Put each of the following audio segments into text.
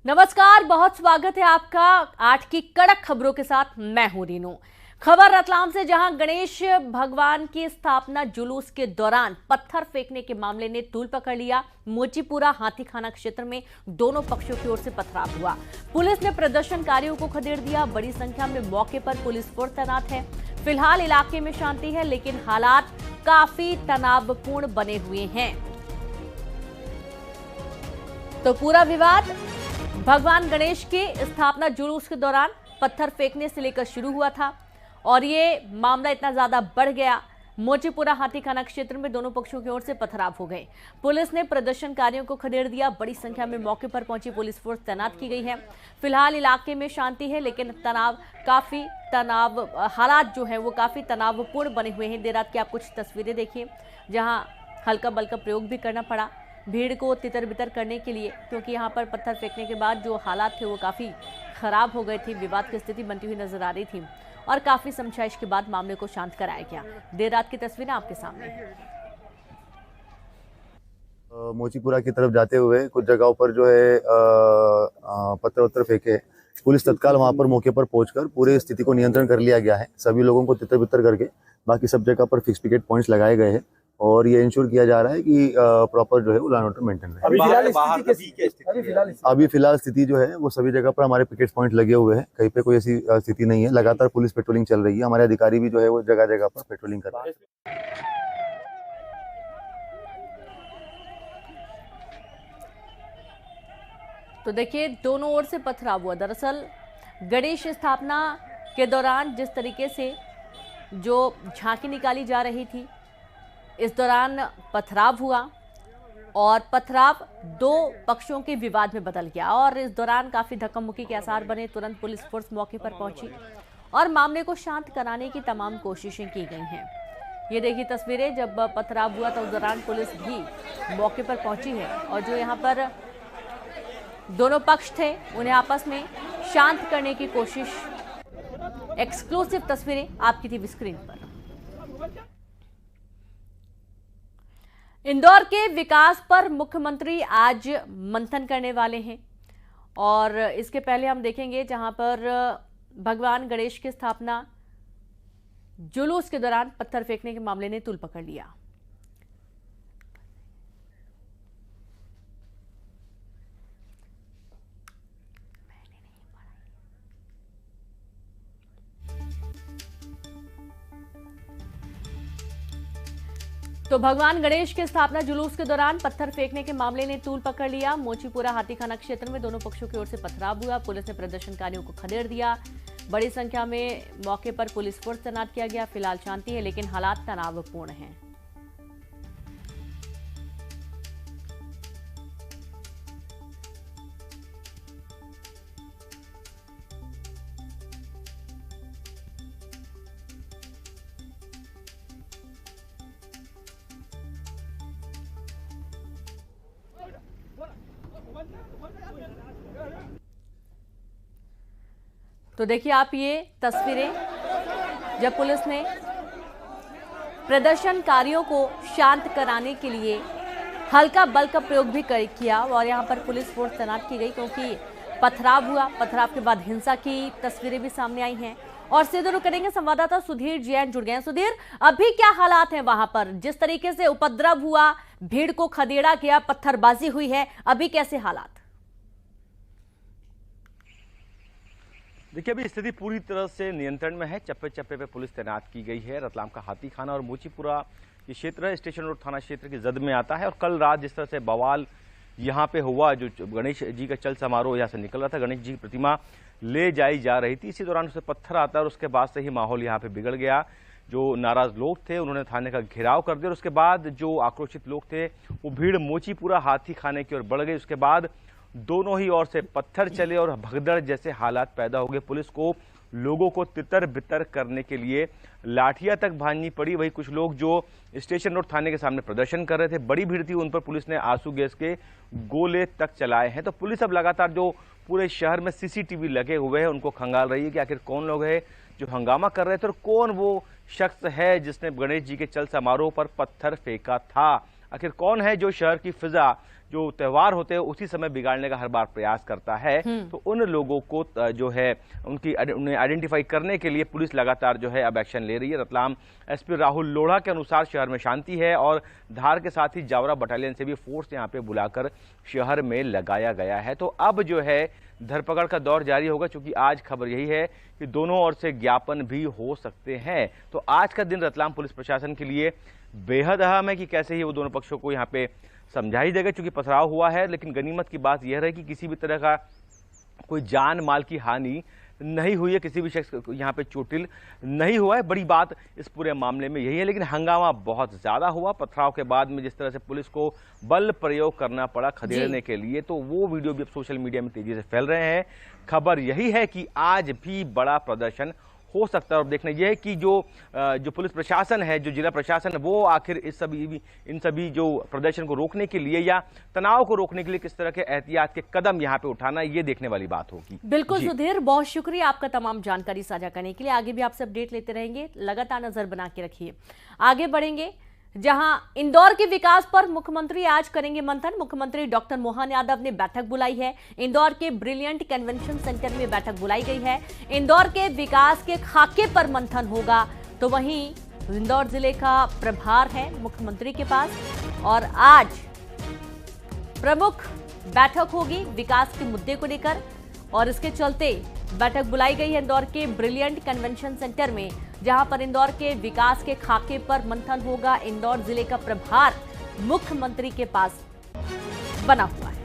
नमस्कार, बहुत स्वागत है आपका 8 की कड़क खबरों के साथ। मैं हूं रीनू। खबर रतलाम से, जहां गणेश भगवान की स्थापना जुलूस के दौरान पत्थर फेंकने के मामले ने तूल पकड़ लिया। मोचीपुरा हाथीखाना क्षेत्र में दोनों पक्षों की ओर से पथराव हुआ। पुलिस ने प्रदर्शनकारियों को खदेड़ दिया। बड़ी संख्या में मौके पर पुलिस फोर्स तैनात है। फिलहाल इलाके में शांति है, लेकिन हालात काफी तनावपूर्ण बने हुए हैं। तो पूरा विवाद भगवान गणेश की स्थापना जुलूस के दौरान पत्थर फेंकने से लेकर शुरू हुआ था और ये मामला इतना ज्यादा बढ़ गया। मोचीपुरा हाथीखाना क्षेत्र में दोनों पक्षों की ओर से पथराव हो गए। पुलिस ने प्रदर्शनकारियों को खदेड़ दिया। बड़ी संख्या में मौके पर पहुंची पुलिस फोर्स तैनात की गई है। फिलहाल इलाके में शांति है, लेकिन हालात जो है वो काफी तनावपूर्ण बने हुए हैं। देर रात की आप कुछ तस्वीरें देखिए, जहां हल्का बल का प्रयोग भी करना पड़ा भीड़ को तितर बितर करने के लिए, क्योंकि यहां पर पत्थर फेंकने के बाद जो हालात थे वो काफी खराब हो गए थे। विवाद की स्थिति बनती हुई नजर आ रही थी और काफी समझाइश के बाद मामले को शांत कराया गया। देर रात की तस्वीरें आपके सामने हैं। मोचीपुरा की तरफ जाते हुए कुछ जगहों पर जो है पत्थर वत्थर फेंके। पुलिस तत्काल वहां पर मौके पर पहुंचकर पूरी स्थिति को नियंत्रण कर लिया गया है। सभी लोगों को तितर बितर करके बाकी सब जगह पर फिक्स पिकेट पॉइंट्स लगाए गए हैं और ये इंश्योर किया जा रहा है कि प्रॉपर जो है वो लॉ एंड ऑर्डर मेंटेन रहे। अभी फिलहाल स्थिति जो है वो सभी जगह पर हमारे पिकेट पॉइंट लगे हुए हैं। कहीं पे कोई ऐसी स्थिति नहीं है। लगातार पुलिस पेट्रोलिंग चल रही है। हमारे अधिकारी भी जो है वो जगह जगह पर पेट्रोलिंग कर रहे हैं। तो देखिए, दोनों ओर से पथराव हुआ। दरअसल गणेश स्थापना के दौरान जिस तरीके से जो झांकी निकाली जा रही थी, इस दौरान पथराव हुआ और पथराव दो पक्षों के विवाद में बदल गया और इस दौरान काफी धक्का मुक्की के आसार बने। तुरंत पुलिस फोर्स मौके पर पहुंची और मामले को शांत कराने की तमाम कोशिशें की गई हैं। ये देखिए तस्वीरें, जब पथराव हुआ तो उस दौरान पुलिस भी मौके पर पहुंची है और जो यहाँ पर दोनों पक्ष थे उन्हें आपस में शांत करने की कोशिश। एक्सक्लूसिव तस्वीरें आपकी टीवी स्क्रीन पर। इंदौर के विकास पर मुख्यमंत्री आज मंथन करने वाले हैं और इसके पहले हम देखेंगे जहां पर भगवान गणेश की स्थापना जुलूस के दौरान पत्थर फेंकने के मामले ने तूल पकड़ लिया। तो भगवान गणेश के स्थापना जुलूस के दौरान पत्थर फेंकने के मामले ने तूल पकड़ लिया। मोचीपुरा हाथीखाना क्षेत्र में दोनों पक्षों की ओर से पथराव हुआ। पुलिस ने प्रदर्शनकारियों को खदेड़ दिया। बड़ी संख्या में मौके पर पुलिस फोर्स तैनात किया गया। फिलहाल शांति है, लेकिन हालात तनावपूर्ण हैं। तो देखिए आप ये तस्वीरें, जब पुलिस ने प्रदर्शनकारियों को शांत कराने के लिए हल्का बल का प्रयोग भी किया और यहां पर पुलिस फोर्स तैनात की गई, क्योंकि पथराव हुआ। पथराव के बाद हिंसा की तस्वीरें भी सामने आई हैं और सीधे रुक करेंगे। संवाददाता सुधीर जैन जुड़ गए हैं। सुधीर, अभी क्या हालात हैं वहां पर? जिस तरीके से उपद्रव हुआ, भीड़ को खदेड़ा गया, पत्थरबाजी हुई है, अभी कैसे हालात? देखिए, अभी स्थिति पूरी तरह से नियंत्रण में है। चप्पे चप्पे पे पुलिस तैनात की गई है। रतलाम का हाथीखाना और मोचीपुरा ये क्षेत्र है, स्टेशन रोड थाना क्षेत्र की जद में आता है और कल रात जिस तरह से बवाल यहाँ पे हुआ, जो गणेश जी का चल समारोह यहाँ से निकल रहा था, गणेश जी की प्रतिमा ले जाई जा रही थी, इसी दौरान उसे पत्थर आता है और उसके बाद से ही माहौल यहाँ पे बिगड़ गया। जो नाराज लोग थे उन्होंने थाने का घेराव कर दिया और उसके बाद जो आक्रोशित लोग थे वो भीड़ मोचीपुरा हाथीखाने की ओर बढ़ गई। उसके बाद दोनों ही ओर से पत्थर चले और भगदड़ जैसे हालात पैदा हो गए। पुलिस को लोगों को तितर बितर करने के लिए लाठियां तक भांजनी पड़ी। वही कुछ लोग जो स्टेशन रोड थाने के सामने प्रदर्शन कर रहे थे, बड़ी भीड़ थी, उन पर पुलिस ने आंसू गैस के गोले तक चलाए हैं। तो पुलिस अब लगातार जो पूरे शहर में सीसीटीवी लगे हुए हैं उनको खंगाल रही है कि आखिर कौन लोग हैं जो हंगामा कर रहे थे और कौन वो शख्स है जिसने गणेश जी के चल समारोह पर पत्थर फेंका था। आखिर कौन है जो शहर की फिजा जो त्यौहार होते हैं उसी समय बिगाड़ने का हर बार प्रयास करता है। तो उन लोगों को जो है उन्हें आइडेंटिफाई करने के लिए पुलिस लगातार जो है अब एक्शन ले रही है। रतलाम एसपी राहुल लोढ़ा के अनुसार शहर में शांति है और धार के साथ ही जावरा बटालियन से भी फोर्स यहाँ पे बुलाकर शहर में लगाया गया है। तो अब जो है धरपकड़ का दौर जारी होगा, क्योंकि आज खबर यही है कि दोनों ओर से ज्ञापन भी हो सकते हैं। तो आज का दिन रतलाम पुलिस प्रशासन के लिए बेहद अहम है कि कैसे ही वो दोनों पक्षों को यहाँ पे समझा ही देगा, क्योंकि पथराव हुआ है। लेकिन गनीमत की बात यह रही कि किसी भी तरह का कोई जान माल की हानि नहीं हुई है, किसी भी शख्स यहाँ पे चोटिल नहीं हुआ है। बड़ी बात इस पूरे मामले में यही है। लेकिन हंगामा बहुत ज्यादा हुआ पथराव के बाद में, जिस तरह से पुलिस को बल प्रयोग करना पड़ा खदेड़ने के लिए, तो वो वीडियो भी अब सोशल मीडिया में तेजी से फैल रहे हैं। खबर यही है कि आज भी बड़ा प्रदर्शन हो सकता है और देखना यह है कि जो पुलिस प्रशासन है, जो जिला प्रशासन है, वो आखिर इन सभी जो प्रदर्शन को रोकने के लिए या तनाव को रोकने के लिए किस तरह के एहतियात के कदम यहाँ पे उठाना, ये देखने वाली बात होगी। बिल्कुल सुधीर, बहुत शुक्रिया आपका तमाम जानकारी साझा करने के लिए। आगे भी आपसे अपडेट लेते रहेंगे, लगातार नजर बना के रखिए। आगे बढ़ेंगे जहां इंदौर के विकास पर मुख्यमंत्री आज करेंगे मंथन। मुख्यमंत्री डॉक्टर मोहन यादव ने बैठक बुलाई है। इंदौर के ब्रिलियंट कन्वेंशन सेंटर में बैठक बुलाई गई है। इंदौर के विकास के खाके पर मंथन होगा। तो वहीं इंदौर जिले का प्रभार है मुख्यमंत्री के पास और आज प्रमुख बैठक होगी विकास के मुद्दे को लेकर और इसके चलते बैठक बुलाई गई है इंदौर के ब्रिलियंट कन्वेंशन सेंटर में, जहां पर इंदौर के विकास के खाके पर मंथन होगा। इंदौर जिले का प्रभार मुख्यमंत्री के पास बना हुआ है।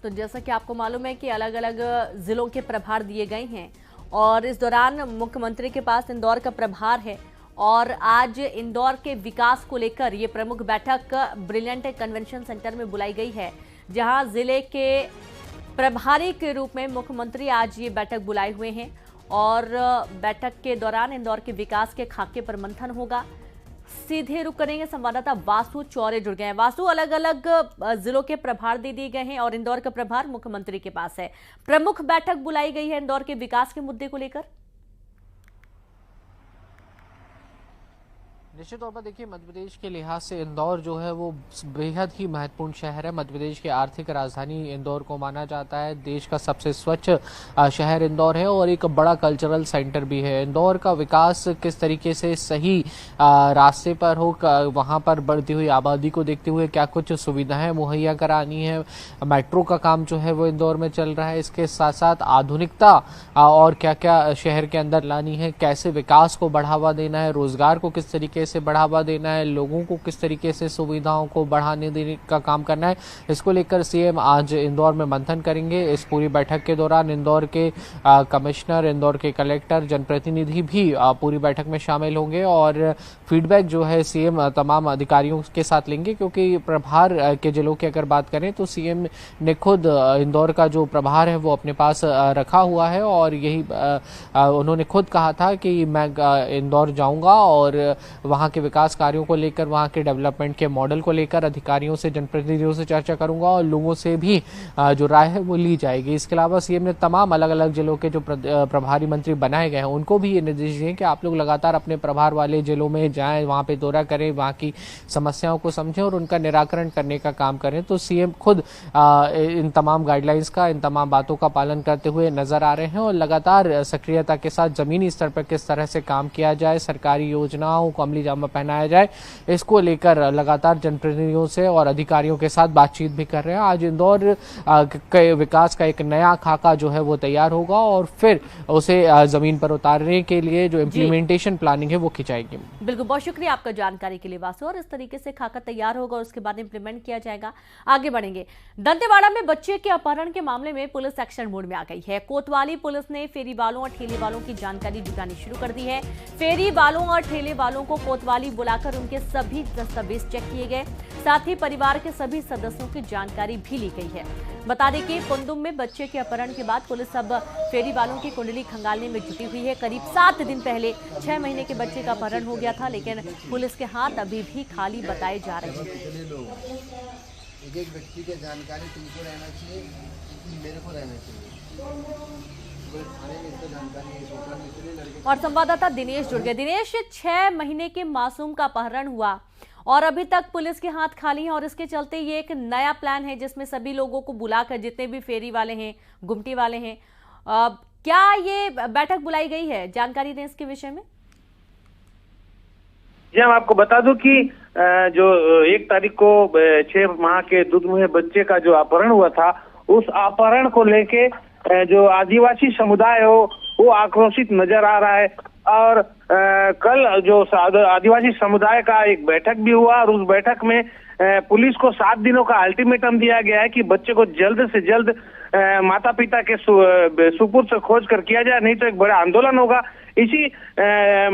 तो जैसा कि आपको मालूम है कि अलग अलग जिलों के प्रभार दिए गए हैं और इस दौरान मुख्यमंत्री के पास इंदौर का प्रभार है और आज इंदौर के विकास को लेकर ये प्रमुख बैठक ब्रिलियंट कन्वेंशन सेंटर में बुलाई गई है, जहां जिले के प्रभारी के रूप में मुख्यमंत्री आज ये बैठक बुलाए हुए हैं और बैठक के दौरान इंदौर के विकास के खाके पर मंथन होगा। सीधे रुक करेंगे, संवाददाता वासु चौरे जुड़ गए हैं। वासु, अलग अलग जिलों के प्रभार दे दिए गए हैं और इंदौर का प्रभार मुख्यमंत्री के पास है। प्रमुख बैठक बुलाई गई है इंदौर के विकास के मुद्दे को लेकर। निश्चित तौर पर देखिए, मध्य प्रदेश के लिहाज से इंदौर जो है वो बेहद ही महत्वपूर्ण शहर है। मध्य प्रदेश की आर्थिक राजधानी इंदौर को माना जाता है। देश का सबसे स्वच्छ शहर इंदौर है और एक बड़ा कल्चरल सेंटर भी है। इंदौर का विकास किस तरीके से सही रास्ते पर हो, वहाँ पर बढ़ती हुई आबादी को देखते हुए क्या कुछ सुविधाएं मुहैया करानी है। मेट्रो का काम जो है वो इंदौर में चल रहा है। इसके साथ साथ आधुनिकता और क्या क्या शहर के अंदर लानी है, कैसे विकास को बढ़ावा देना है, रोजगार को किस तरीके से बढ़ावा देना है, लोगों को किस तरीके से सुविधाओं को बढ़ाने देने का काम करना है, इसको लेकर सीएम आज इंदौर में मंथन करेंगे। इस पूरी बैठक के दौरान इंदौर के कमिश्नर, इंदौर के कलेक्टर, जनप्रतिनिधि भी पूरी बैठक में शामिल होंगे और फीडबैक जो है सीएम तमाम अधिकारियों के साथ लेंगे, क्योंकि प्रभार के जिलों की अगर बात करें तो सीएम ने खुद इंदौर का जो प्रभार है वो अपने पास रखा हुआ है और यही उन्होंने खुद कहा था कि मैं इंदौर जाऊंगा और वहाँ के विकास कार्यों को लेकर, वहाँ के डेवलपमेंट के मॉडल को लेकर अधिकारियों से, जनप्रतिनिधियों से चर्चा करूंगा और लोगों से भी जो राय है वो ली जाएगी। इसके अलावा सीएम ने तमाम अलग अलग जिलों के जो प्रभारी मंत्री बनाए गए हैं उनको भी ये निर्देश दिए कि आप लोग लगातार अपने प्रभार वाले जिलों में जाएं, वहाँ पे दौरा करें, वहाँ की समस्याओं को समझें और उनका निराकरण करने का काम करें। तो सीएम खुद इन तमाम गाइडलाइंस का, इन तमाम बातों का पालन करते हुए नजर आ रहे हैं और लगातार सक्रियता के साथ जमीनी स्तर पर किस तरह से काम किया जाए, सरकारी योजनाओं को अमली जामा पहनाया जाए, इसको लेकर लगातार जनप्रतिनिधियों से और अधिकारियों के साथ बातचीत भी कर रहे हैं। आज इंदौर के विकास का एक नया खाका जो है वो तैयार होगा और फिर उसे जमीन पर उतारने के लिए जो इम्प्लीमेंटेशन प्लानिंग है वो की जाएगी। बिल्कुल, बहुत शुक्रिया आपका जानकारी के लिए वासु। और इस तरीके से खाका तैयार होगा और उसके बाद इम्प्लीमेंट किया जाएगा। आगे बढ़ेंगे। दंतेवाड़ा में बच्चे के अपहरण के मामले में पुलिस एक्शन मोड में आ गई है। कोतवाली पुलिस ने फेरी वालों और ठेले वालों की जानकारी जुटानी शुरू कर दी है। फेरी वालों और ठेले वालों को कोतवाली बुलाकर उनके सभी दस्तावेज चेक किए गए। साथ ही परिवार के सभी सदस्यों की जानकारी भी ली गई है। बता दें कि पुंदुम में बच्चे के अपहरण के बाद पुलिस अब फेरी वालों की कुंडली खंगालने में जुटी हुई है। करीब 7 दिन पहले 6 महीने के बच्चे का अपहरण हो गया था, लेकिन पुलिस के हाथ अभी भी खाली बताए जा रहे हैं। एक व्यक्ति की जानकारी तुमको रहना चाहिए, मेरे को रहना चाहिए। और संवाददाता दिनेश जुड़ गए। दिनेश, 6 महीने के मासूम का अपहरण हुआ और अभी तक पुलिस के हाथ खाली हैं और इसके चलते ये एक नया प्लान है जिसमें सभी लोगों को बुलाकर, जितने भी फेरी वाले हैं, गुमटी वाले हैं, क्या ये बैठक बुलाई गई है? जानकारी दें इसके विषय में। जी, हम आपको बता दूं कि जो 1 तारीख को 6 माह के दुधमुहे बच्चे का जो अपहरण हुआ था, उस अपहरण को लेके जो आदिवासी समुदाय हो वो आक्रोशित नजर आ रहा है। और कल जो आदिवासी समुदाय का एक बैठक भी हुआ और उस बैठक में पुलिस को 7 दिनों का अल्टीमेटम दिया गया है कि बच्चे को जल्द से जल्द माता पिता के सुपुर्द से खोज कर किया जाए, नहीं तो एक बड़ा आंदोलन होगा। इसी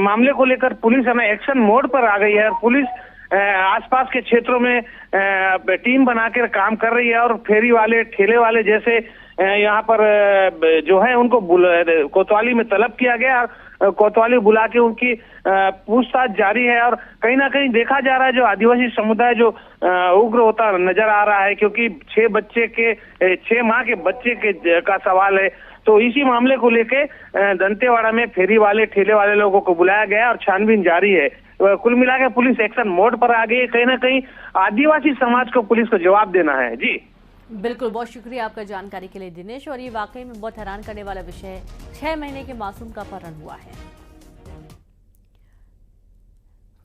मामले को लेकर पुलिस एक्शन मोड पर आ गई है और पुलिस आसपास के क्षेत्रों में टीम बनाकर काम कर रही है और फेरी वाले, ठेले वाले जैसे यहाँ पर जो है उनको कोतवाली में तलब किया गया और कोतवाली बुला के उनकी पूछताछ जारी है। और कहीं ना कहीं देखा जा रहा है जो आदिवासी समुदाय जो उग्र होता नजर आ रहा है, क्योंकि 6 माह के बच्चे के का सवाल है। तो इसी मामले को लेके दंतेवाड़ा में फेरी वाले, ठेले वाले लोगों को बुलाया गया और छानबीन जारी है। कुल मिलाकर पुलिस एक्शन मोड पर आ गई है। कहीं ना कहीं आदिवासी समाज को पुलिस को जवाब देना है। जी बिल्कुल, बहुत शुक्रिया आपका जानकारी के लिए दिनेश। और ये वाकई में बहुत हैरान करने वाला विषय है, 6 महीने के मासूम का अपहरण हुआ है।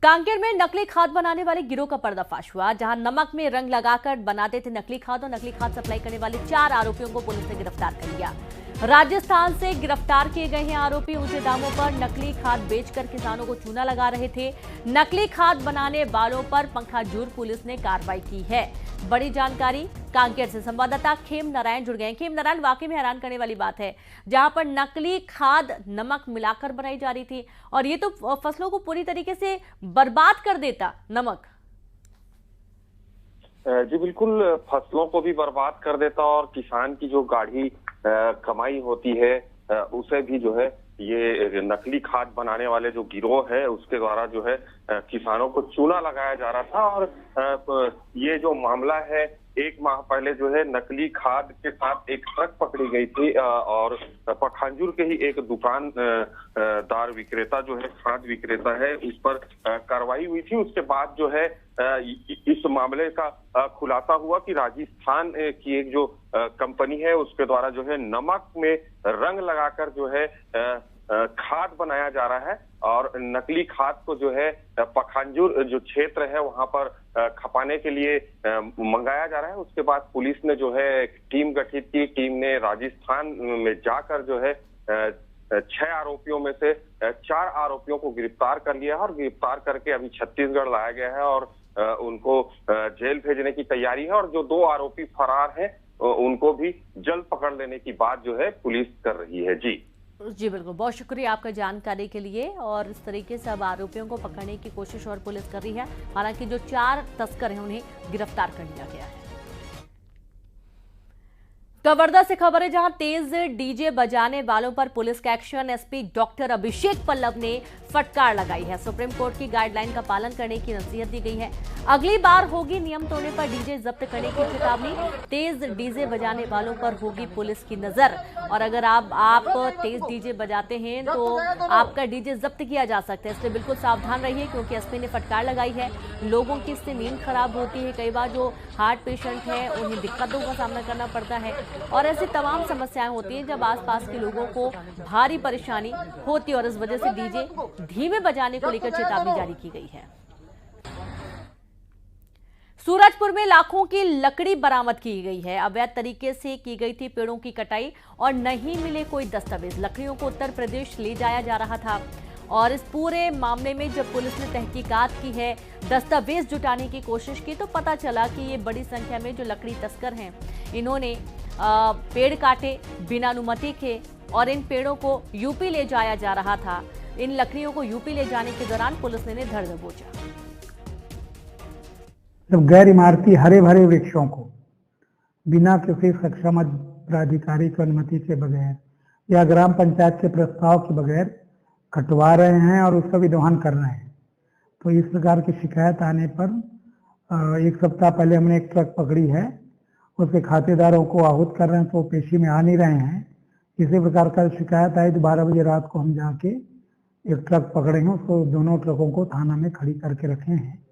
कांकेर में नकली खाद बनाने वाले गिरोह का पर्दाफाश हुआ, जहां नमक में रंग लगाकर बनाते थे नकली खाद और नकली खाद सप्लाई करने वाले 4 आरोपियों को पुलिस ने गिरफ्तार कर लिया। राजस्थान से गिरफ्तार किए गए हैं आरोपी ऊंचे दामों पर नकली खाद बेचकर किसानों को चूना लगा रहे थे। नकली खाद बनाने वालों पर पंखाजूर पुलिस ने कार्रवाई की है। बड़ी जानकारी कांकेर से संवाददाता खेम नारायण जुड़ गए। खेम नारायण, वाकई में हैरान करने वाली बात है, जहां पर नकली खाद नमक मिलाकर बनाई जा रही थी और ये तो फसलों को पूरी तरीके से बर्बाद कर देता नमक। जी बिल्कुल, फसलों को भी बर्बाद कर देता और किसान की जो गाढ़ी कमाई होती है उसे भी जो है ये नकली खाद बनाने वाले जो गिरोह है उसके द्वारा जो है किसानों को चूना लगाया जा रहा था। और ये जो मामला है, 1 माह पहले जो है नकली खाद के साथ एक ट्रक पकड़ी गई थी और पखांजूर के ही एक दुकानदार विक्रेता जो है, खाद विक्रेता है, उस पर कार्रवाई हुई थी। उसके बाद जो है इस मामले का खुलासा हुआ कि राजस्थान की एक जो कंपनी है उसके द्वारा जो है नमक में रंग लगाकर जो है खाद बनाया जा रहा है और नकली खाद को जो है पखांजूर जो क्षेत्र है वहां पर खपाने के लिए मंगाया जा रहा है। उसके बाद पुलिस ने जो है टीम गठित की। टीम ने राजस्थान में जाकर जो है 6 आरोपियों में से 4 आरोपियों को गिरफ्तार कर लिया है और गिरफ्तार करके अभी छत्तीसगढ़ लाया गया है और उनको जेल भेजने की तैयारी है। और जो 2 आरोपी फरार हैं उनको भी जल्द पकड़ लेने की बात जो है पुलिस कर रही है। जी बिल्कुल, बहुत शुक्रिया आपका जानकारी के लिए। और इस तरीके से अब आरोपियों को पकड़ने की कोशिश और पुलिस कर रही है। हालांकि जो 4 तस्कर हैं उन्हें गिरफ्तार कर लिया गया है। कवर्धा से खबर है, जहां तेज डीजे बजाने वालों पर पुलिस का action. SP doctor Abhishek Pallav ने फटकार लगाई है। सुप्रीम कोर्ट की गाइडलाइन का पालन करने की नसीहत दी गई है। अगली बार होगी नियम तोड़ने पर डीजे जब्त करने की चेतावनी। तेज डीजे बजाने वालों पर होगी पुलिस की नजर। और अगर आप तेज डीजे बजाते हैं तो आपका डीजे जब्त किया जा सकता है, इसलिए बिल्कुल सावधान रहिए, क्योंकि एसपी ने फटकार लगाई है। लोगों की इससे नींद खराब होती है, कई बार जो हार्ट पेशेंट है उन्हें दिक्कतों का सामना करना पड़ता है और ऐसी तमाम समस्याएं होती हैं जब आसपास के लोगों को भारी परेशानी होती है। और इस वजह से डीजे धीमे बजाने को लेकर चेतावनी जारी की गई है। सूरजपुर में लाखों की लकड़ी बरामद की गई है। अवैध तरीके से की गई थी पेड़ों की कटाई और नहीं मिले कोई दस्तावेज। लकड़ियों को उत्तर प्रदेश ले जाया जा रहा था और इस पूरे मामले में जब पुलिस ने तहकीकात की है, दस्तावेज जुटाने की कोशिश की, तो पता चला कि ये बड़ी संख्या में जो लकड़ी तस्कर हैं इन्होंने पेड़ काटे बिना अनुमति के और इन पेड़ों को यूपी ले जाया जा रहा था। इन लकड़ियों को यूपी ले जाने के दौरान पुलिस ने धर दबोचा। जब गैर इमारती हरे भरे वृक्षों को बिना किसी सक्षम प्राधिकारी की अनुमति के बगैर या ग्राम पंचायत के प्रस्ताव के बगैर कटवा रहे हैं और उसका विध्वंस कर रहे हैं, तो इस प्रकार की शिकायत आने पर एक सप्ताह पहले हमने एक ट्रक पकड़ी है। उसके खातेदारों को आहूत कर रहे हैं, तो वो पेशी में आ नहीं रहे हैं। इसी प्रकार का शिकायत आई तो 12 बजे रात को हम जाके एक ट्रक पकड़े हैं, उसको दोनों ट्रकों को थाना में खड़ी करके रखे हैं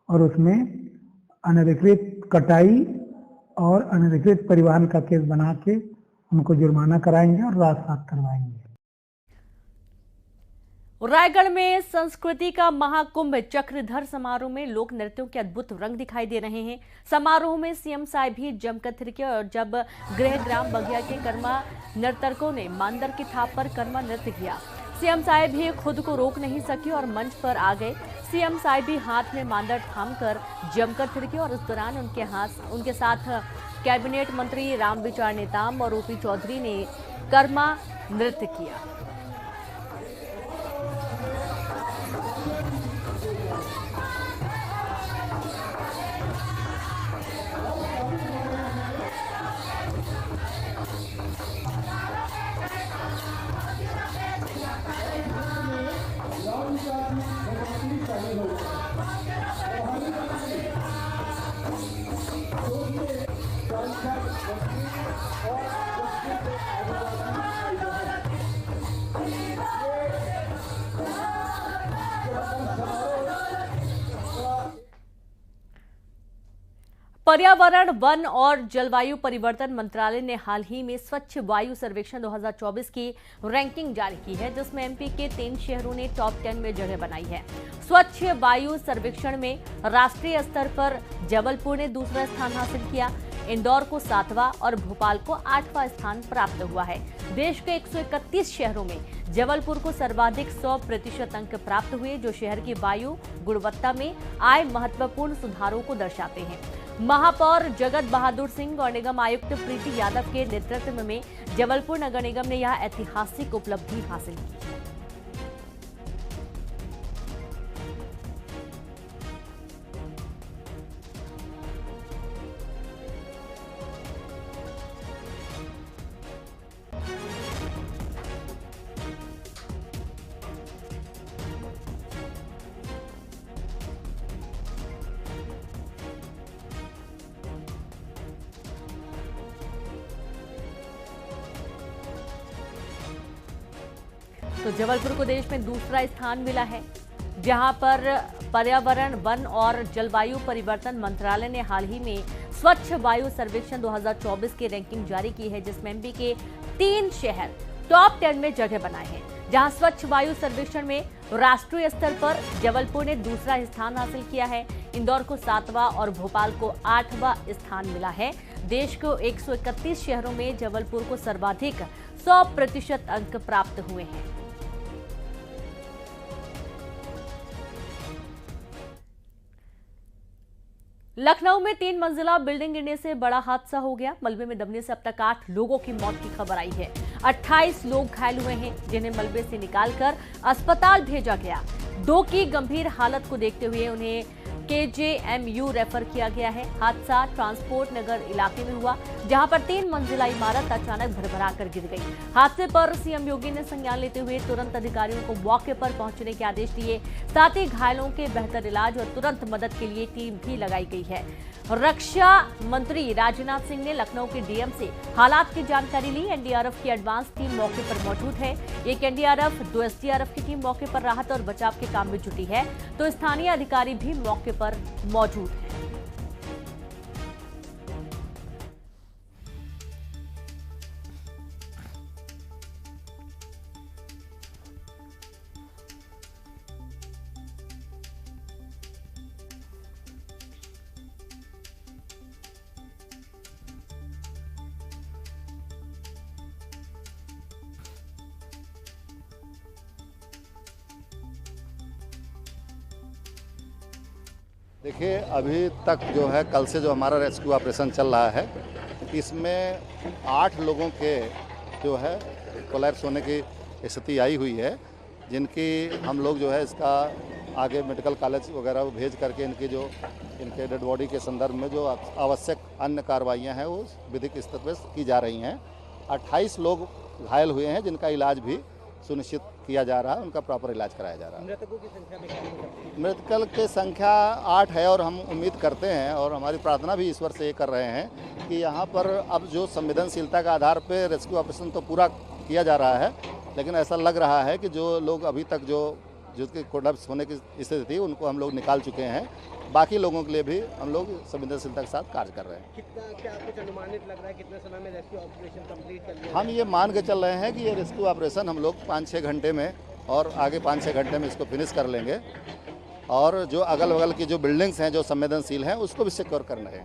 और उसमें अनधिकृत कटाई और अनधिकृत परिवहन का केस बना के उनको जुर्माना कराएंगे और राजसात करवाएंगे। रायगढ़ में संस्कृति का महाकुंभ चक्रधर समारोह में लोक नृत्यों के अद्भुत रंग दिखाई दे रहे हैं। समारोह में सीएम साहब भी जमकर थिरके और जब गृह ग्राम बगिया के कर्मा नर्तकों ने मांदर की थाप पर कर्मा नृत्य किया, सीएम साहब भी खुद को रोक नहीं सके और मंच पर आ गए। सीएम साहब भी हाथ में मांदर थामकर जमकर थिरके और इस दौरान उनके साथ कैबिनेट मंत्री रामविचार नेताम और ओपी चौधरी ने कर्मा नृत्य किया। पर्यावरण, वन और जलवायु परिवर्तन मंत्रालय ने हाल ही में स्वच्छ वायु सर्वेक्षण 2024 की रैंकिंग जारी की है, जिसमें एमपी के 3 शहरों ने टॉप 10 में जगह बनाई है। स्वच्छ वायु सर्वेक्षण में राष्ट्रीय स्तर पर जबलपुर ने दूसरा स्थान हासिल किया, इंदौर को 7वां और भोपाल को 8वां स्थान प्राप्त हुआ है। देश के 131 शहरों में जबलपुर को सर्वाधिक 100% अंक प्राप्त हुए, जो शहर की वायु गुणवत्ता में आए महत्वपूर्ण सुधारों को दर्शाते हैं। महापौर जगत बहादुर सिंह और निगम आयुक्त प्रीति यादव के नेतृत्व में जबलपुर नगर निगम ने यह ऐतिहासिक उपलब्धि हासिल की। तो जबलपुर को देश में दूसरा स्थान मिला है, जहां पर पर्यावरण, वन और जलवायु परिवर्तन मंत्रालय ने हाल ही में स्वच्छ वायु सर्वेक्षण 2024 की रैंकिंग जारी की है, जिसमें एमपी के 3 शहर टॉप 10 में जगह बनाए हैं। जहां स्वच्छ वायु सर्वेक्षण में राष्ट्रीय स्तर पर जबलपुर ने दूसरा स्थान हासिल किया है, इंदौर को 7वां और भोपाल को 8वां स्थान मिला है। देश को 131 शहरों में जबलपुर को सर्वाधिक 100% अंक प्राप्त हुए हैं। लखनऊ में 3 मंजिला बिल्डिंग गिरने से बड़ा हादसा हो गया। मलबे में दबने से अब तक 8 लोगों की मौत की खबर आई है। 28 लोग घायल हुए हैं, जिन्हें मलबे से निकालकर अस्पताल भेजा गया। 2 की गंभीर हालत को देखते हुए उन्हें KJMU रेफर किया गया है। हादसा ट्रांसपोर्ट नगर इलाके में हुआ, जहां पर 3 मंजिला इमारत अचानक भरभरा कर गिर गई। हादसे पर सीएम योगी ने संज्ञान लेते हुए तुरंत अधिकारियों को मौके पर पहुंचने के आदेश दिए। साथ ही घायलों के बेहतर इलाज और तुरंत मदद के लिए टीम भी लगाई गई है। रक्षा मंत्री राजनाथ सिंह ने लखनऊ के डीएम से हालात की जानकारी ली। एनडीआरएफ की एडवांस टीम मौके पर मौजूद है। एक एनडीआरएफ, 2 एसडीआरएफ की टीम मौके पर राहत और बचाव के काम में जुटी है, तो स्थानीय अधिकारी भी मौके पर मौजूद है। देखिए, अभी तक जो है कल से जो हमारा रेस्क्यू ऑपरेशन चल रहा है, इसमें 8 लोगों के जो है कोलैप्स होने की स्थिति आई हुई है जिनकी हम लोग जो है इसका आगे मेडिकल कॉलेज वगैरह भेज करके इनके डेड बॉडी के संदर्भ में जो आवश्यक अन्य कार्रवाइयाँ हैं वो विधिक स्तर पर की जा रही हैं। 28 लोग घायल हुए हैं जिनका इलाज भी सुनिश्चित किया जा रहा है, उनका प्रॉपर इलाज कराया जा रहा है। मृतकों की संख्या में क्या हो सकती है? मृतकों की संख्या 8 है और हम उम्मीद करते हैं और हमारी प्रार्थना भी ईश्वर से ये कर रहे हैं कि यहाँ पर अब जो संवेदनशीलता के आधार पर रेस्क्यू ऑपरेशन तो पूरा किया जा रहा है, लेकिन ऐसा लग रहा है कि जो लोग अभी तक जिसके कोलैप्स होने की स्थिति थी उनको हम लोग निकाल चुके हैं। बाकी लोगों के लिए भी हम लोग संवेदनशीलता के साथ कार्य कर रहे हैं। क्या कुछ अनुमानित लग रहा है कितने समय में रेस्क्यू ऑपरेशन कंप्लीट कर लिया? हम ये मान के चल रहे हैं कि ये रेस्क्यू ऑपरेशन हम लोग 5-6 घंटे में और आगे 5-6 घंटे में इसको फिनिश कर लेंगे और जो अगल बगल की जो बिल्डिंग्स हैं जो संवेदनशील हैं उसको भी सिक्योर करना है।